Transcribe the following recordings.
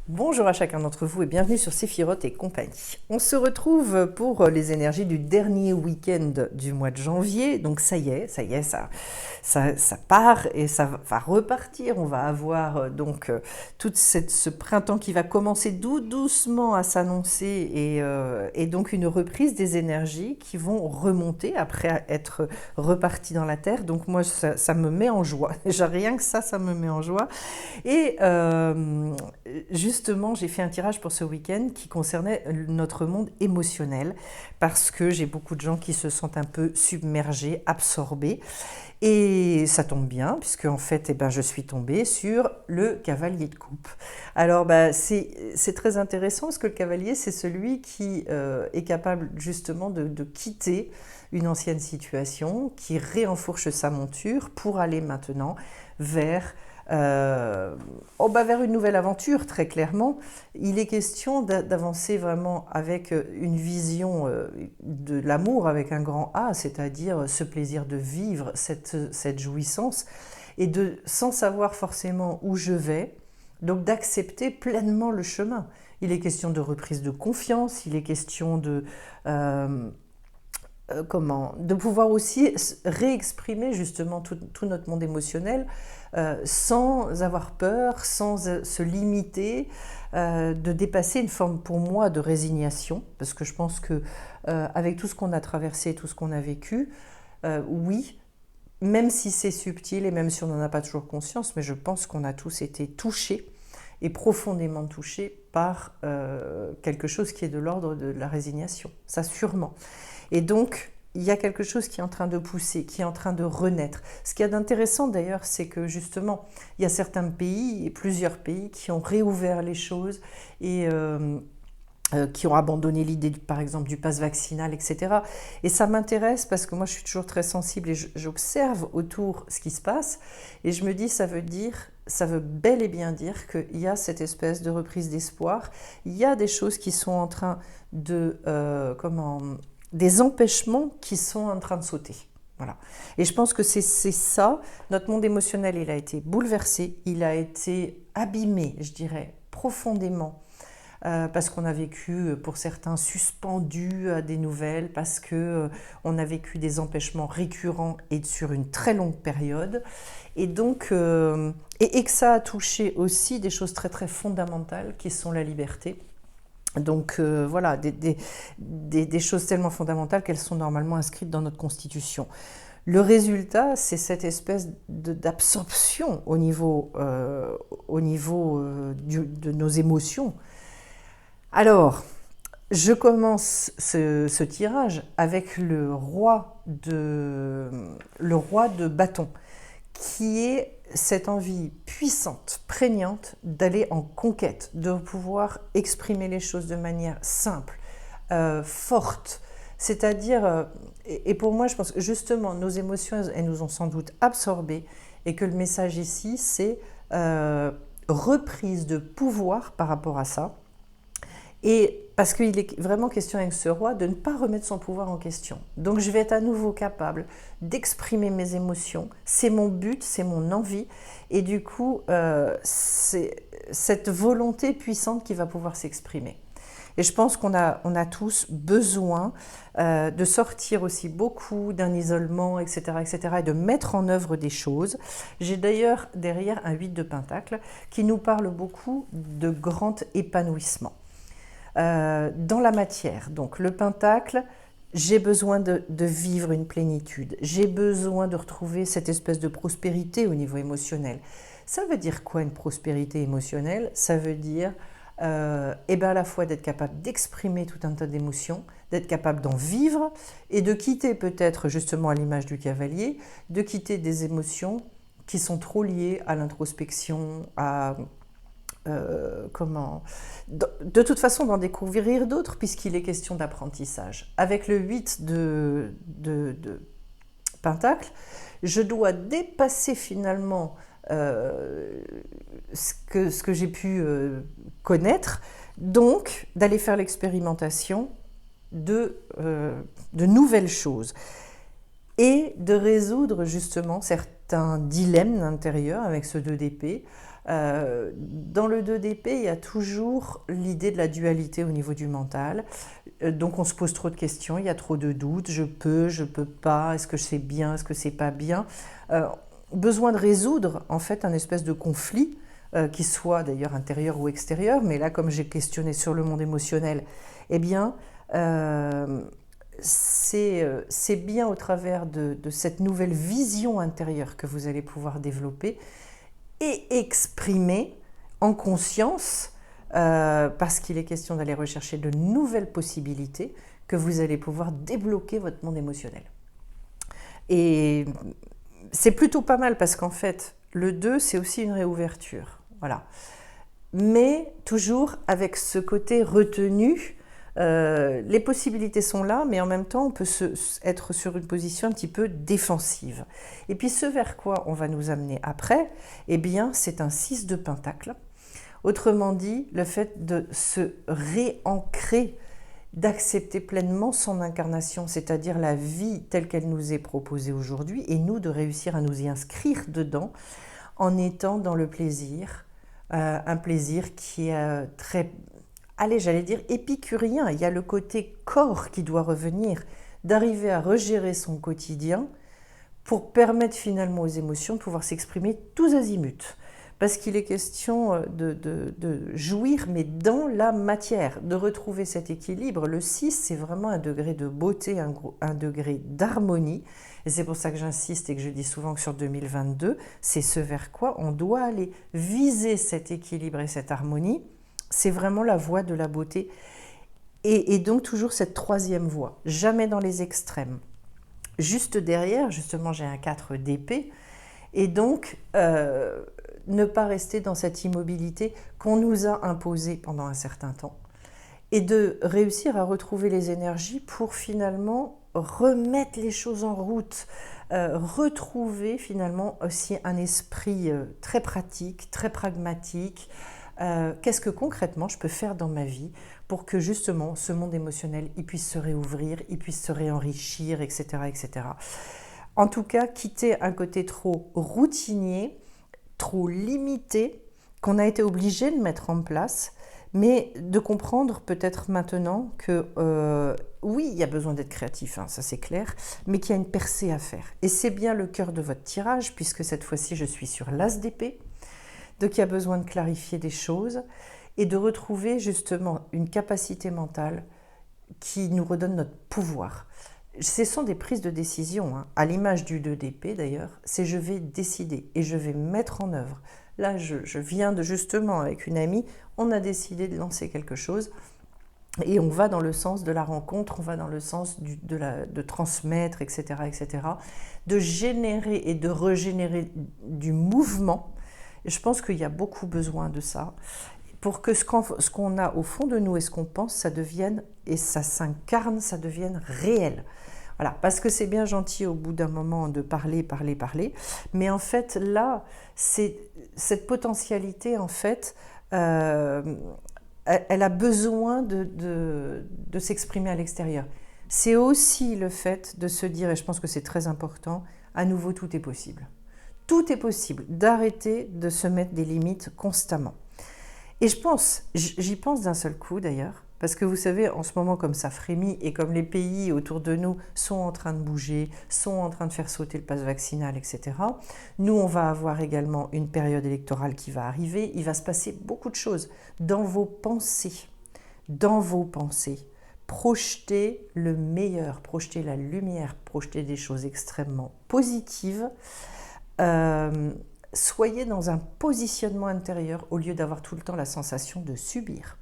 Bonjour à chacun d'entre vous et bienvenue sur Séphiroth et compagnie. On se retrouve pour les énergies du dernier week-end du mois de janvier. Donc ça y est, ça part et ça va repartir. On va avoir tout ce printemps qui va commencer doucement à s'annoncer et donc une reprise des énergies qui vont remonter après être reparties dans la terre. Donc moi ça me met en joie. Déjà rien que ça me met en joie. Et justement, j'ai fait un tirage pour ce week-end qui concernait notre monde émotionnel parce que j'ai beaucoup de gens qui se sentent un peu submergés, absorbés. Et ça tombe bien, puisque en fait, je suis tombée sur le cavalier de coupe. Alors, c'est très intéressant parce que le cavalier, c'est celui qui est capable justement de quitter une ancienne situation, qui réenfourche sa monture pour aller maintenant vers vers une nouvelle aventure, très clairement. Il est question d'avancer vraiment avec une vision de l'amour avec un grand A, c'est-à-dire ce plaisir de vivre, cette jouissance, et sans savoir forcément où je vais, donc d'accepter pleinement le chemin. Il est question de reprise de confiance, il est question de pouvoir aussi réexprimer justement tout notre monde émotionnel sans avoir peur, sans se limiter, de dépasser une forme pour moi de résignation, parce que je pense que avec tout ce qu'on a traversé, tout ce qu'on a vécu, oui, même si c'est subtil et même si on n'en a pas toujours conscience, mais je pense qu'on a tous été touchés et profondément touchés par quelque chose qui est de l'ordre de la résignation, ça sûrement. Et donc, il y a quelque chose qui est en train de pousser, qui est en train de renaître. Ce qu'il y a d'intéressant d'ailleurs, c'est que justement, il y a certains pays, et plusieurs pays, qui ont réouvert les choses et qui ont abandonné l'idée, par exemple, du pass vaccinal, etc. Et ça m'intéresse parce que moi, je suis toujours très sensible et j'observe autour ce qui se passe. Et je me dis, ça veut bel et bien dire qu'il y a cette espèce de reprise d'espoir. Il y a des choses qui sont en train des empêchements qui sont en train de sauter. Voilà. Et je pense que c'est ça. Notre monde émotionnel, il a été bouleversé, il a été abîmé, je dirais, profondément. Parce qu'on a vécu, pour certains, suspendus à des nouvelles, parce qu'on a vécu des empêchements récurrents et sur une très longue période. Et donc, et que ça a touché aussi des choses très très fondamentales qui sont la liberté. Donc voilà, des choses tellement fondamentales qu'elles sont normalement inscrites dans notre Constitution. Le résultat, c'est cette espèce d'absorption au niveau de nos émotions. Alors, je commence ce tirage avec le roi de bâton, qui est cette envie puissante, prégnante, d'aller en conquête, de pouvoir exprimer les choses de manière simple, forte. C'est-à-dire, et pour moi, je pense que justement, nos émotions, elles nous ont sans doute absorbées, et que le message ici, c'est reprise de pouvoir par rapport à ça. Et parce qu'il est vraiment question avec ce roi de ne pas remettre son pouvoir en question. Donc je vais être à nouveau capable d'exprimer mes émotions. C'est mon but, c'est mon envie. Et du coup, c'est cette volonté puissante qui va pouvoir s'exprimer. Et je pense qu'on a tous besoin de sortir aussi beaucoup d'un isolement, etc., et de mettre en œuvre des choses. J'ai d'ailleurs derrière un 8 de Pentacle qui nous parle beaucoup de grand épanouissement. Dans la matière. Donc le pentacle, j'ai besoin de vivre une plénitude, j'ai besoin de retrouver cette espèce de prospérité au niveau émotionnel. Ça veut dire quoi une prospérité émotionnelle? Ça veut dire à la fois d'être capable d'exprimer tout un tas d'émotions, d'être capable d'en vivre et de quitter peut-être justement à l'image du cavalier, de quitter des émotions qui sont trop liées à l'introspection, de toute façon d'en découvrir d'autres puisqu'il est question d'apprentissage. Avec le 8 de Pentacle, je dois dépasser finalement ce que j'ai pu connaître, donc d'aller faire l'expérimentation de nouvelles choses et de résoudre justement c'est un dilemme intérieur avec ce 2 d'épée. Dans le 2 d'épée, il y a toujours l'idée de la dualité au niveau du mental. Donc on se pose trop de questions, il y a trop de doutes, je peux pas, est-ce que c'est bien, est-ce que c'est pas bien. Besoin de résoudre en fait un espèce de conflit, qui soit d'ailleurs intérieur ou extérieur, mais là comme j'ai questionné sur le monde émotionnel, eh bien c'est bien au travers de cette nouvelle vision intérieure que vous allez pouvoir développer et exprimer en conscience, parce qu'il est question d'aller rechercher de nouvelles possibilités, que vous allez pouvoir débloquer votre monde émotionnel. Et c'est plutôt pas mal parce qu'en fait, le 2, c'est aussi une réouverture. Voilà. Mais toujours avec ce côté retenu. Les possibilités sont là, mais en même temps, on peut être sur une position un petit peu défensive. Et puis, ce vers quoi on va nous amener après, eh bien, c'est un 6 de pentacle. Autrement dit, le fait de se réancrer, d'accepter pleinement son incarnation, c'est-à-dire la vie telle qu'elle nous est proposée aujourd'hui, et nous de réussir à nous y inscrire dedans en étant dans le plaisir, un plaisir qui est très... Allez, j'allais dire épicurien, il y a le côté corps qui doit revenir, d'arriver à regérer son quotidien pour permettre finalement aux émotions de pouvoir s'exprimer tous azimuts. Parce qu'il est question de jouir, mais dans la matière, de retrouver cet équilibre. Le 6, c'est vraiment un degré de beauté, un degré d'harmonie. Et c'est pour ça que j'insiste et que je dis souvent que sur 2022, c'est ce vers quoi on doit aller viser cet équilibre et cette harmonie. C'est vraiment la voie de la beauté. Et donc toujours cette troisième voie, jamais dans les extrêmes. Juste derrière, justement, j'ai un 4 d'épée. Et donc, ne pas rester dans cette immobilité qu'on nous a imposée pendant un certain temps. Et de réussir à retrouver les énergies pour finalement remettre les choses en route. Retrouver finalement aussi un esprit très pratique, très pragmatique. Qu'est-ce que concrètement je peux faire dans ma vie pour que justement ce monde émotionnel il puisse se réouvrir, il puisse se réenrichir, etc., etc. En tout cas, quitter un côté trop routinier, trop limité, qu'on a été obligé de mettre en place, mais de comprendre peut-être maintenant que oui, il y a besoin d'être créatif, hein, ça c'est clair, mais qu'il y a une percée à faire. Et c'est bien le cœur de votre tirage, puisque cette fois-ci je suis sur l'as d'épée. Donc il y a besoin de clarifier des choses et de retrouver justement une capacité mentale qui nous redonne notre pouvoir. Ce sont des prises de décision, hein. À l'image du 2 d'épée d'ailleurs, c'est je vais décider et je vais mettre en œuvre. Là, je viens de justement avec une amie, on a décidé de lancer quelque chose et on va dans le sens de la rencontre, on va dans le sens de transmettre, etc., etc., de générer et de régénérer du mouvement. Et je pense qu'il y a beaucoup besoin de ça pour que ce qu'on a au fond de nous et ce qu'on pense, ça devienne, et ça s'incarne, ça devienne réel. Voilà, parce que c'est bien gentil au bout d'un moment de parler, mais en fait là, c'est cette potentialité en fait, elle a besoin de s'exprimer à l'extérieur. C'est aussi le fait de se dire, et je pense que c'est très important, à nouveau tout est possible. Tout est possible, d'arrêter de se mettre des limites constamment. Et j'y pense d'un seul coup d'ailleurs, parce que vous savez, en ce moment comme ça frémit et comme les pays autour de nous sont en train de bouger, sont en train de faire sauter le pass vaccinal, etc., nous on va avoir également une période électorale qui va arriver, il va se passer beaucoup de choses dans vos pensées, projetez le meilleur, projetez la lumière, projetez des choses extrêmement positives. Soyez dans un positionnement intérieur au lieu d'avoir tout le temps la sensation de subir.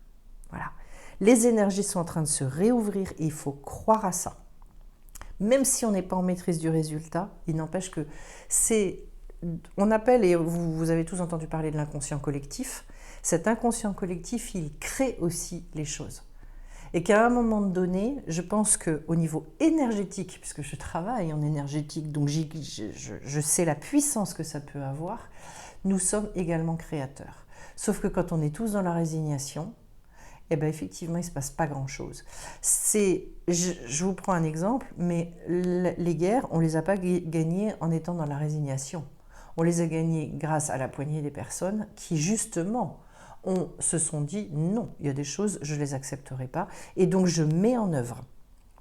Voilà. Les énergies sont en train de se réouvrir et il faut croire à ça. Même si on n'est pas en maîtrise du résultat, il n'empêche que on appelle, et vous avez tous entendu parler de l'inconscient collectif, cet inconscient collectif, il crée aussi les choses. Et qu'à un moment donné, je pense qu'au niveau énergétique, puisque je travaille en énergétique, donc je sais la puissance que ça peut avoir, nous sommes également créateurs. Sauf que quand on est tous dans la résignation, eh bien effectivement, il ne se passe pas grand-chose. Je vous prends un exemple, mais les guerres, on ne les a pas gagnées en étant dans la résignation. On les a gagnés grâce à la poignée des personnes qui, justement, se sont dit non, il y a des choses, je ne les accepterai pas, et donc je mets en œuvre.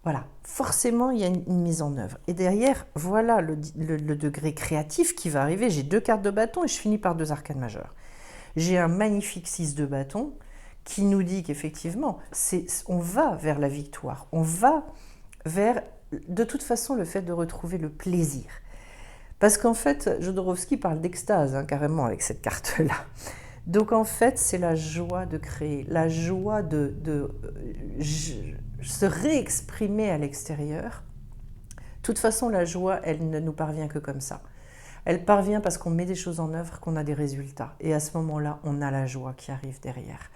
Voilà, forcément, il y a une mise en œuvre. Et derrière, voilà le degré créatif qui va arriver. J'ai 2 cartes de bâton et je finis par 2 arcanes majeures. J'ai un magnifique 6 de bâton qui nous dit qu'effectivement, on va vers la victoire. On va vers, de toute façon, le fait de retrouver le plaisir. Parce qu'en fait, Jodorowsky parle d'extase, carrément, avec cette carte-là. Donc en fait, c'est la joie de créer, la joie de se réexprimer à l'extérieur. De toute façon, la joie, elle ne nous parvient que comme ça. Elle parvient parce qu'on met des choses en œuvre, qu'on a des résultats. Et à ce moment-là, on a la joie qui arrive derrière.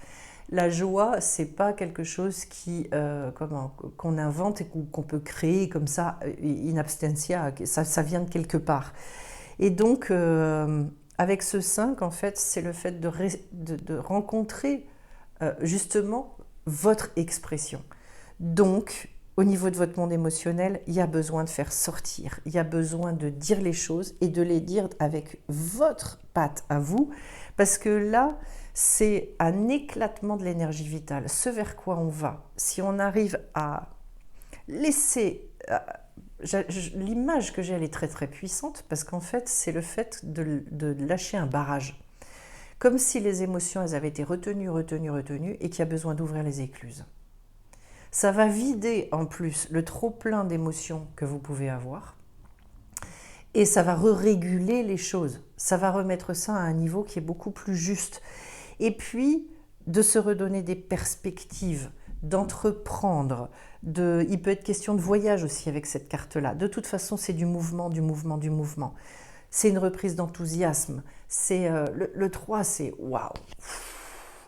La joie, c'est pas quelque chose qu'on invente et qu'on peut créer comme ça, in absentia, ça vient de quelque part. Et donc, avec ce 5, en fait, c'est le fait de rencontrer justement votre expression. Donc, au niveau de votre monde émotionnel, il y a besoin de faire sortir, il y a besoin de dire les choses et de les dire avec votre patte à vous, parce que là, c'est un éclatement de l'énergie vitale, ce vers quoi on va. Si on arrive à laisser... L'image que j'ai, elle est très très puissante, parce qu'en fait, c'est le fait de lâcher un barrage. Comme si les émotions, elles avaient été retenues, et qu'il y a besoin d'ouvrir les écluses. Ça va vider en plus le trop-plein d'émotions que vous pouvez avoir et ça va réguler les choses. Ça va remettre ça à un niveau qui est beaucoup plus juste. Et puis, de se redonner des perspectives, d'entreprendre. Il peut être question de voyage aussi avec cette carte-là. De toute façon, c'est du mouvement. C'est une reprise d'enthousiasme. Le 3, c'est waouh.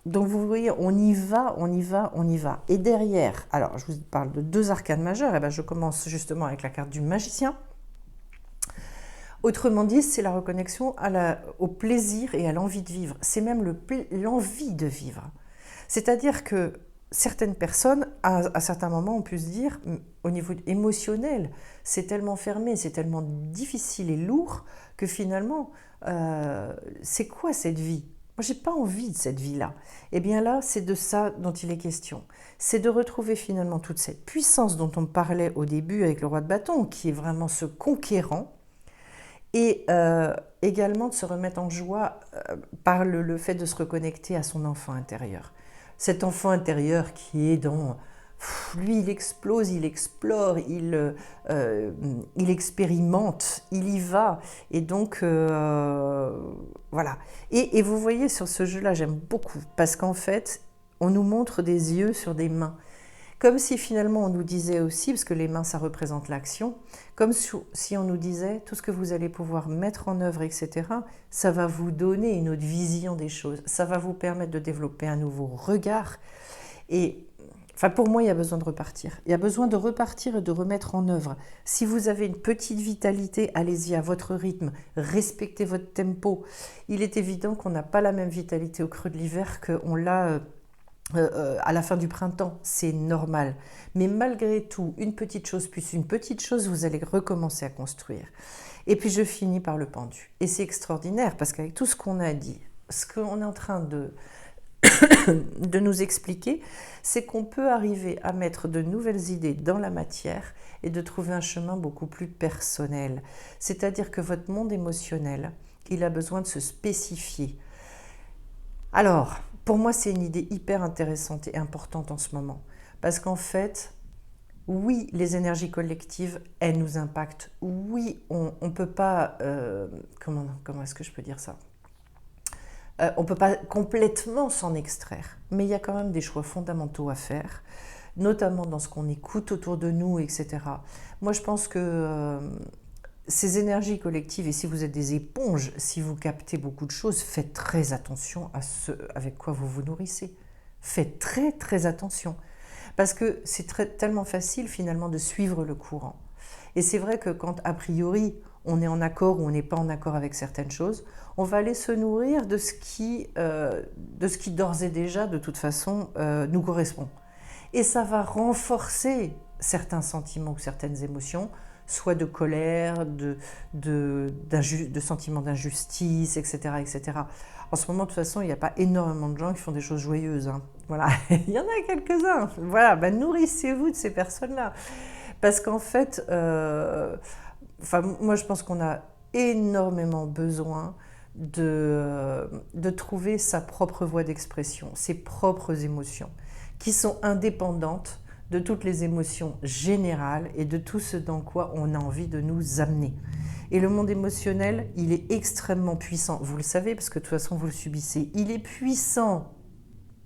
Donc vous voyez, on y va. Et derrière, alors je vous parle de 2 arcanes majeures, et bien je commence justement avec la carte du magicien. Autrement dit, c'est la reconnexion au plaisir et à l'envie de vivre. C'est même l'envie de vivre. C'est-à-dire que certaines personnes, à certains moments, on peut se dire, au niveau émotionnel, c'est tellement fermé, c'est tellement difficile et lourd que finalement, c'est quoi cette vie ? Moi, je n'ai pas envie de cette vie-là. Eh bien là, c'est de ça dont il est question. C'est de retrouver finalement toute cette puissance dont on parlait au début avec le roi de bâton, qui est vraiment ce conquérant, et également de se remettre en joie par le fait de se reconnecter à son enfant intérieur. Cet enfant intérieur qui est dans... Lui, il explose, il explore, il expérimente, il y va. Et donc, voilà. Et vous voyez, sur ce jeu-là, j'aime beaucoup. Parce qu'en fait, on nous montre des yeux sur des mains. Comme si finalement on nous disait aussi, parce que les mains, ça représente l'action, comme si on nous disait, tout ce que vous allez pouvoir mettre en œuvre, etc., ça va vous donner une autre vision des choses. Ça va vous permettre de développer un nouveau regard. Et... Enfin, pour moi, il y a besoin de repartir. Il y a besoin de repartir et de remettre en œuvre. Si vous avez une petite vitalité, allez-y à votre rythme, respectez votre tempo. Il est évident qu'on n'a pas la même vitalité au creux de l'hiver qu'on l'a à la fin du printemps. C'est normal. Mais malgré tout, une petite chose plus une petite chose, vous allez recommencer à construire. Et puis, je finis par le pendu. Et c'est extraordinaire parce qu'avec tout ce qu'on a dit, ce qu'on est en train de nous expliquer, c'est qu'on peut arriver à mettre de nouvelles idées dans la matière et de trouver un chemin beaucoup plus personnel. C'est-à-dire que votre monde émotionnel, il a besoin de se spécifier. Alors, pour moi, c'est une idée hyper intéressante et importante en ce moment. Parce qu'en fait, oui, les énergies collectives, elles nous impactent. Oui, on ne peut pas... comment est-ce que je peux dire ça ? On ne peut pas complètement s'en extraire, mais il y a quand même des choix fondamentaux à faire, notamment dans ce qu'on écoute autour de nous, etc. Moi, je pense que ces énergies collectives, et si vous êtes des éponges, si vous captez beaucoup de choses, faites très attention à ce avec quoi vous vous nourrissez. Faites très très attention, parce que c'est tellement facile finalement de suivre le courant. Et c'est vrai que quand, a priori, on est en accord ou on n'est pas en accord avec certaines choses, on va aller se nourrir de ce qui d'ores et déjà, de toute façon, nous correspond. Et ça va renforcer certains sentiments ou certaines émotions soit de colère, de sentiments d'injustice, etc., etc. En ce moment, de toute façon, il n'y a pas énormément de gens qui font des choses joyeuses, hein. Voilà, il y en a quelques-uns. Voilà, ben, nourrissez-vous de ces personnes-là. Parce qu'en fait, moi je pense qu'on a énormément besoin de trouver sa propre voie d'expression, ses propres émotions, qui sont indépendantes de toutes les émotions générales et de tout ce dans quoi on a envie de nous amener. Et le monde émotionnel, il est extrêmement puissant. Vous le savez, parce que de toute façon, vous le subissez. Il est puissant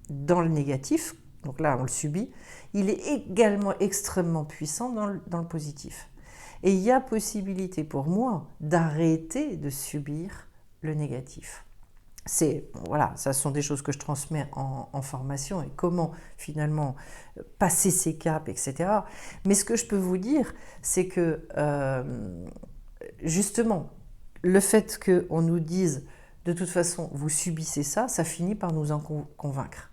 dans le négatif, donc là, on le subit. Il est également extrêmement puissant dans le positif. Et il y a possibilité pour moi d'arrêter de subir le négatif. Voilà, ça sont des choses que je transmets en formation et comment finalement passer ces caps, etc. Mais ce que je peux vous dire, c'est que justement, le fait qu'on nous dise de toute façon vous subissez ça, ça finit par nous en convaincre.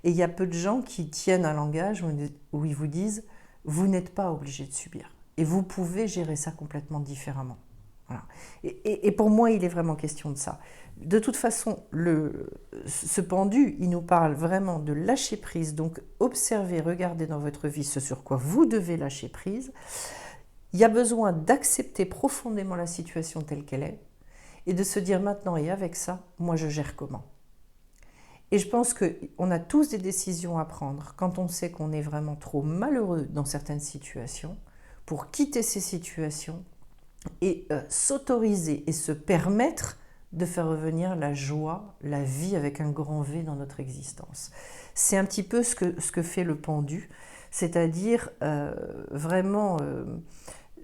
Et il y a peu de gens qui tiennent un langage où ils vous disent vous n'êtes pas obligé de subir et vous pouvez gérer ça complètement différemment. Voilà. Et pour moi, il est vraiment question de ça. De toute façon, ce pendu, il nous parle vraiment de lâcher prise. Donc, observez, regardez dans votre vie ce sur quoi vous devez lâcher prise. Il y a besoin d'accepter profondément la situation telle qu'elle est et de se dire maintenant et avec ça, moi je gère comment. Et je pense qu'on a tous des décisions à prendre quand on sait qu'on est vraiment trop malheureux dans certaines situations pour quitter ces situations et s'autoriser et se permettre de faire revenir la joie, la vie avec un grand V dans notre existence. C'est un petit peu ce que fait le pendu, c'est-à-dire vraiment,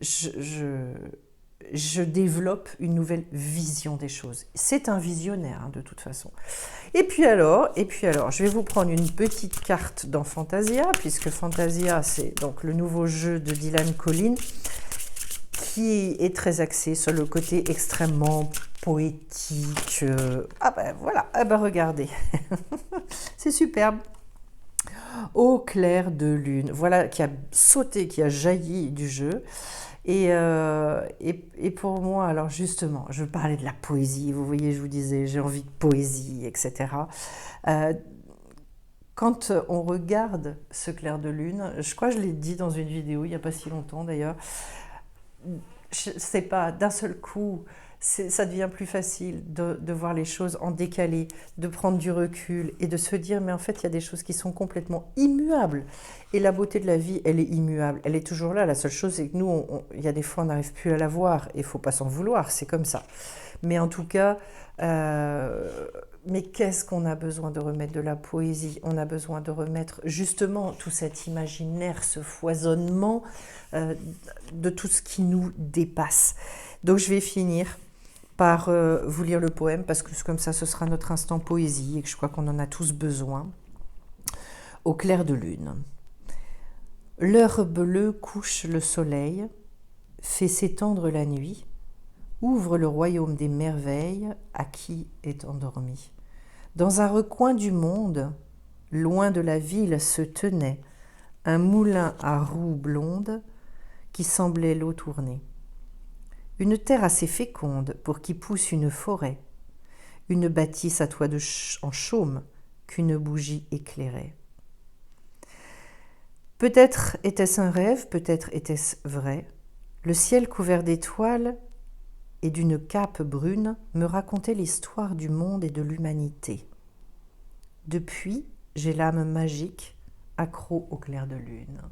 je développe une nouvelle vision des choses. C'est un visionnaire, hein, de toute façon. Et puis alors, je vais vous prendre une petite carte dans Fantasia, puisque Fantasia, c'est donc le nouveau jeu de Dylan Collins, qui est très axé sur le côté extrêmement poétique. Ah ben voilà, ah ben regardez, c'est superbe. Au clair de lune, voilà, qui a sauté, qui a jailli du jeu. Et pour moi, alors justement, je parlais de la poésie, vous voyez, je vous disais, j'ai envie de poésie, etc. Quand on regarde ce clair de lune, je crois que je l'ai dit dans une vidéo, il n'y a pas si longtemps d'ailleurs, je ne sais pas, d'un seul coup, ça devient plus facile de voir les choses en décalé, de prendre du recul et de se dire, mais en fait, il y a des choses qui sont complètement immuables. Et la beauté de la vie, elle est immuable, elle est toujours là. La seule chose, c'est que nous, il y a des fois, on n'arrive plus à la voir et il ne faut pas s'en vouloir, c'est comme ça. Mais en tout cas, mais qu'est-ce qu'on a besoin de remettre de la poésie? On a besoin de remettre justement tout cet imaginaire, ce foisonnement de tout ce qui nous dépasse. Donc je vais finir par vous lire le poème, parce que comme ça, ce sera notre instant poésie et que je crois qu'on en a tous besoin. Au clair de lune. L'heure bleue couche le soleil, fait s'étendre la nuit, ouvre le royaume des merveilles à qui est endormi. Dans un recoin du monde, loin de la ville, se tenait un moulin à roues blondes qui semblait l'eau tourner. Une terre assez féconde pour qu'y pousse une forêt, une bâtisse à toit en chaume qu'une bougie éclairait. Peut-être était-ce un rêve, peut-être était-ce vrai. Le ciel couvert d'étoiles et d'une cape brune me racontait l'histoire du monde et de l'humanité. Depuis, j'ai l'âme magique, accro au clair de lune.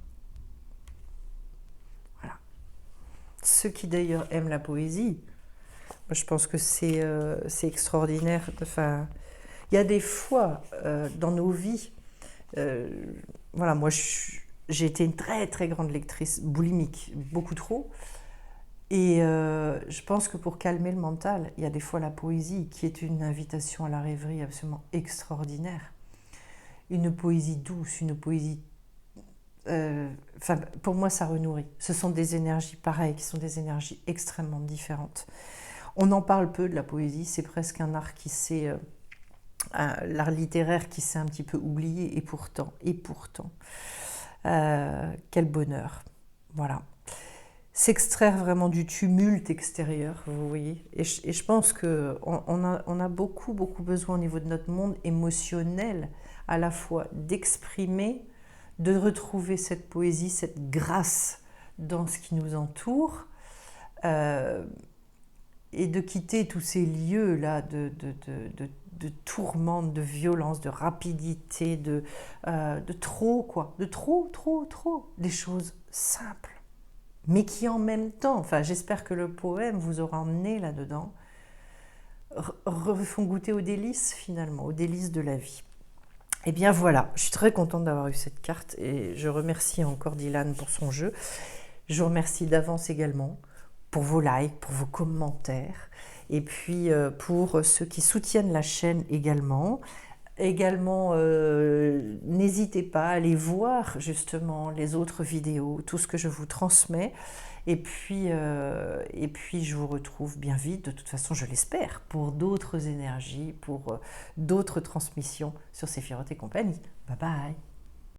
Voilà. Ceux qui d'ailleurs aiment la poésie, je pense que c'est extraordinaire. Enfin, il y a des fois dans nos vies, voilà, moi j'ai été une très très grande lectrice boulimique, beaucoup trop. Et je pense que pour calmer le mental, il y a des fois la poésie qui est une invitation à la rêverie absolument extraordinaire. Une poésie douce, une poésie... pour moi, ça renourrit. Ce sont des énergies pareilles, qui sont des énergies extrêmement différentes. On en parle peu de la poésie, c'est presque un art qui s'est... l'art littéraire qui s'est un petit peu oublié, et pourtant, quel bonheur. Voilà. s'extraire vraiment du tumulte extérieur, vous voyez. Et je pense qu'on a beaucoup, beaucoup besoin au niveau de notre monde émotionnel, à la fois d'exprimer, de retrouver cette poésie, cette grâce dans ce qui nous entoure, et de quitter tous ces lieux-là de tourmente, de violence, de rapidité, de trop, quoi. De trop, trop, trop. Des choses simples, mais qui en même temps, enfin j'espère que le poème vous aura emmené là-dedans, font goûter aux délices finalement, aux délices de la vie. Et bien voilà, je suis très contente d'avoir eu cette carte et je remercie encore Dylan pour son jeu. Je vous remercie d'avance également pour vos likes, pour vos commentaires et puis pour ceux qui soutiennent la chaîne également. Également, n'hésitez pas à aller voir justement les autres vidéos, tout ce que je vous transmets. Et puis je vous retrouve bien vite, de toute façon je l'espère, pour d'autres énergies, pour d'autres transmissions sur Séphiroth et compagnie. Bye bye.